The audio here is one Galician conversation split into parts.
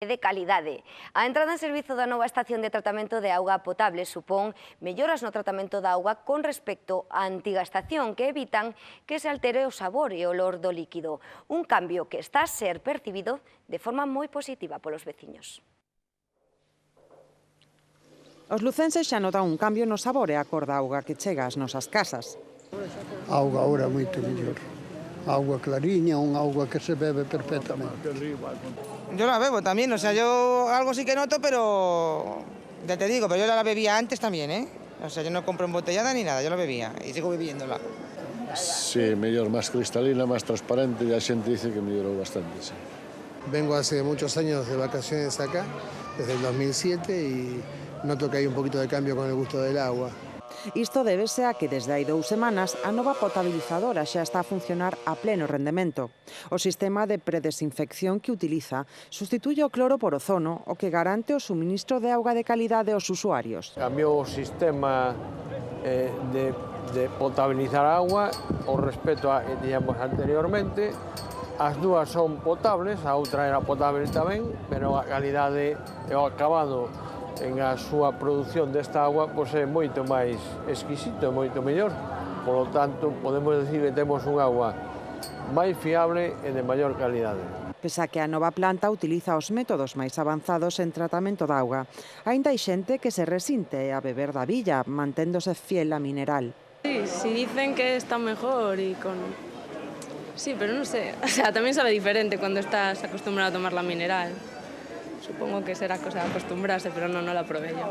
de calidade. A entrada en servizo da nova estación de tratamento de auga potable supón melloras no tratamento da auga con respecto á antiga estación que evitan que se altere o sabor e o olor do líquido. Un cambio que está a ser percibido de forma moi positiva polos veciños. Os lucenses xa notan un cambio no sabor e a cor da auga que chega ás nosas casas. A auga agora é moito mellor. Agua clariña, unha auga que se bebe perfectamente. Yo la bebo también, o sea, yo algo sí que noto, pero ya te digo, pero yo la bebía antes también, ¿eh? O sea, yo no compro embotellada ni nada, yo la bebía y sigo bebiéndola. Sí, mellor, máis cristalina, máis transparente, e a xente dice que mellorou bastante, sí. Vengo hace muchos años de vacaciones acá, desde el 2007, y noto que hay un poquito de cambio con el gusto del agua. Isto débese a que desde hai 2 semanas a nova potabilizadora xa está a funcionar a pleno rendemento. O sistema de predesinfección que utiliza sustituye o cloro por ozono, o que garante o suministro de auga de calidade aos usuarios. Cambiou o sistema de potabilizar a agua o respecto a que tiñamos anteriormente. As dúas son potables, a outra era potable tamén, pero a calidade e o acabado en a súa produción desta agua pois é moito máis exquisito, moito mellor. Por lo tanto, podemos decir que temos un agua máis fiable e de maior calidade. Pese a que a nova planta utiliza os métodos máis avanzados en tratamento da auga, aínda hai xente que se resinte a beber da billa, manténdose fiel a mineral. Sí, si dicen que está mejor y con... Sí, pero no sé, o sea, también sabe diferente cuando estás acostumbrado a tomar la mineral. Supongo que será cosa de acostumbrarse, pero no la probé yo.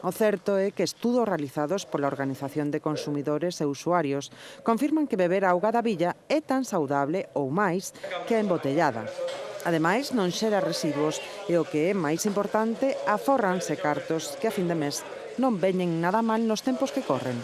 O certo é que estudos realizados pola Organización de Consumidores e Usuarios confirman que beber auga da billa é tan saudable ou máis que a embotellada. Ademais, non xera residuos e o que é máis importante, afórranse cartos que a fin de mes non veñen nada mal nos tempos que corren.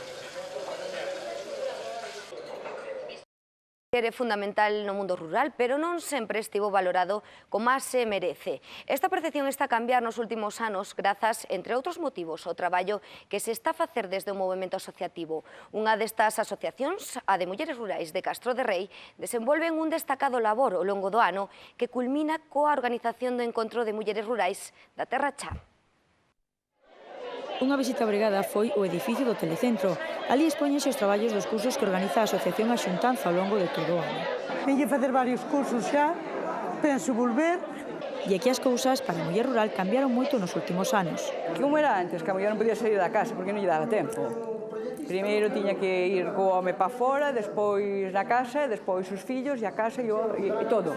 É fundamental no mundo rural, pero non sempre estivo valorado como se merece. Esta percepción está a cambiar nos últimos anos grazas, entre outros motivos, ao traballo que se está a facer desde o movemento asociativo. Unha destas asociacións, a de Mulleres Rurais de Castro de Rei, desenvolven un destacado labor ao longo do ano que culmina coa organización do Encontro de Mulleres Rurais da Terra Cha. Unha visita obrigada foi o edificio do Telecentro. Ali expóñense os traballos dos cursos que organiza a Asociación A Xuntanza ao longo de todo o ano. Venlle facer varios cursos xa, penso volver. E aquí as cousas para a muller rural cambiaron moito nos últimos anos. Como era antes, que a muller non podía sair da casa porque non lle daba tempo. Primeiro tiña que ir co home para fora, despois na casa, despois os fillos e a casa e todo.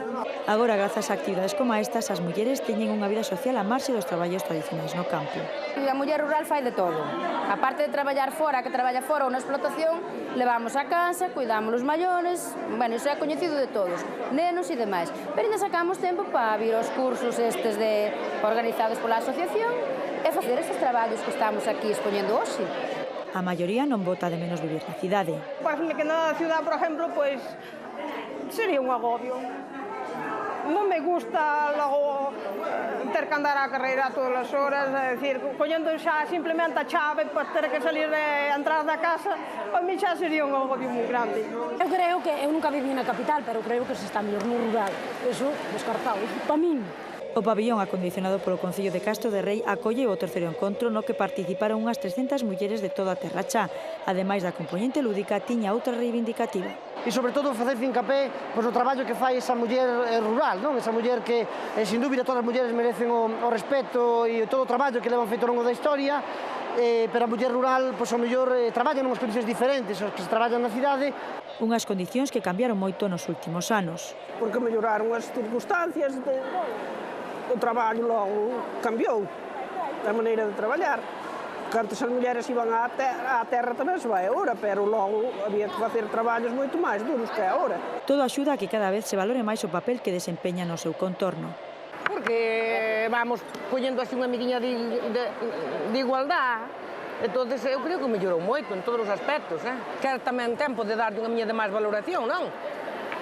Agora, grazas a actividades como estas, as mulleres teñen unha vida social a marxe dos traballos tradicionais no campo. A muller rural fai de todo. A parte de traballar fora, que traballa fora ou na explotación, levamos a casa, cuidamos os maiores, bueno, iso é coñecido de todos, nenos e demais. Pero ainda sacamos tempo para vir aos cursos estes organizados pola asociación e facer estes traballos que estamos aquí expoñendo hoxe. A maioría non bota de menos vivir na cidade. Parece que na ciudad, por exemplo, pues, sería un agobio. Non me gusta logo ter que andar a carreira todas as horas, é dicir, collendo xa simplemente a chave para ter que salir de entrar da casa, para mí xa sería un agobio moi grande. Eu creo que, eu nunca viví na capital, pero creo que se está mellor no rural. Eso, descartado, para min. O pabillón acondicionado polo Concello de Castro de Rei acolle o terceiro encontro no que participaron unhas 300 mulleres de toda a Terra Cha. Ademais da componente lúdica, tiña outra reivindicativa. E sobre todo facer fincapé pois, o traballo que fai esa muller rural, non? Esa muller que, sin dúbida, todas as mulleres merecen o respeto e todo o traballo que levan feito ao longo da historia, pero a muller rural, pois, ao mellor, traballa nunhas condicións diferentes aos que se traballan na cidade. Unhas condicións que cambiaron moito nos últimos anos. Porque melloraron as circunstancias, o traballo logo cambiou, a maneira de traballar. Que antes as mulleres iban á terra tamén se vai agora, pero logo había que facer traballos moito máis duros que agora. Todo axuda a que cada vez se valore máis o papel que desempeña no seu contorno. Porque vamos poñendo así unha mediña de igualdade. Entón, eu creo que mellorou moito en todos os aspectos. Quer tamén tempo de darlle unha miña de máis valoración, non?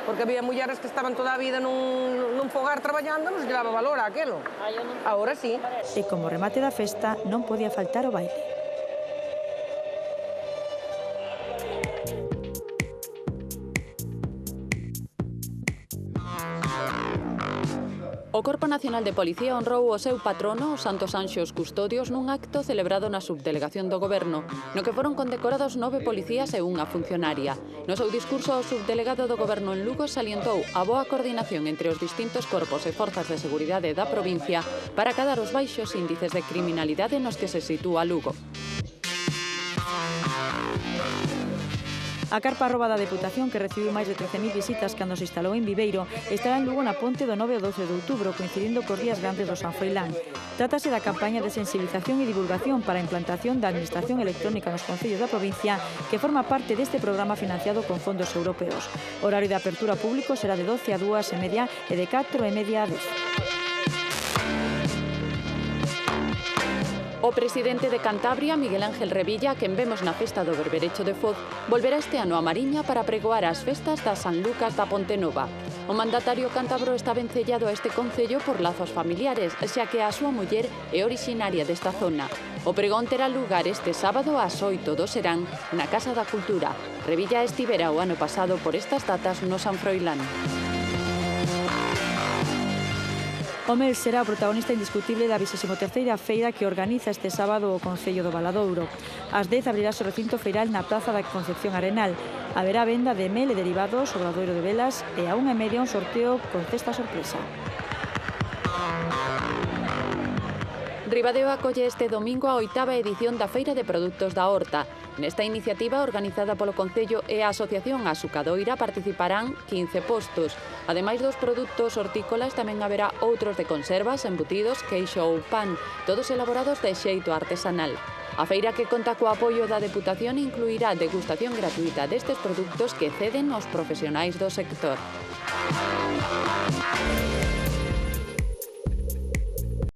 Porque había mulleres que estaban toda a vida nun fogar traballando, non se daba valor a aquilo. Agora sí. E como remate da festa, non podía faltar o baile. O O Corpo Nacional de Policía honrou o seu patrono, os Santos Anxos Custodios, nun acto celebrado na subdelegación do Goberno, no que foron condecorados 9 policías e unha funcionaria. No seu discurso, o subdelegado do Goberno en Lugo salientou a boa coordinación entre os distintos corpos e forzas de seguridade da provincia para acadar os baixos índices de criminalidade nos que se sitúa Lugo. A carpa arroba da Deputación, que recibiu máis de 13.000 visitas cando se instalou en Viveiro, estará en Lugo na ponte do 9 ao 12 de outubro, coincidindo cos días grandes do San Froilán. Trátase da campaña de sensibilización e divulgación para a implantación da Administración Electrónica nos concellos da provincia, que forma parte deste programa financiado con fondos europeos. O horario de apertura público será de 12 a 2:30 e de 4:30 a 10. O presidente de Cantabria, Miguel Ángel Revilla, quen vemos na festa do Berberecho de Foz, volverá este ano a Mariña para pregoar as festas da San Lucas da Pontenova. O mandatario cántabro está vencellado a este concello por lazos familiares, xa que a súa muller é orixinaria desta zona. O pregón terá lugar este sábado ás 8 do serán na Casa da Cultura. Revilla estivera o ano pasado por estas datas no San Froilán. O Mel será o protagonista indiscutible da 23ª feira que organiza este sábado o Concello do Valadouro. Ás 10 abrirás o recinto feiral na Praza da Concepción Arenal. Haberá venda de mel e derivados, obradoiro de velas e a 1:30 un sorteo con cesta sorpresa. Ribadeo acolle este domingo a 8ª edición da Feira de Produtos da Horta. Nesta iniciativa, organizada polo Concello e a Asociación Asucadoira, participarán 15 postos. Ademais dos produtos hortícolas, tamén haberá outros de conservas, embutidos, queixo ou pan, todos elaborados de xeito artesanal. A feira, que conta co apoio da Deputación, incluirá degustación gratuita destes produtos que ceden os profesionais do sector.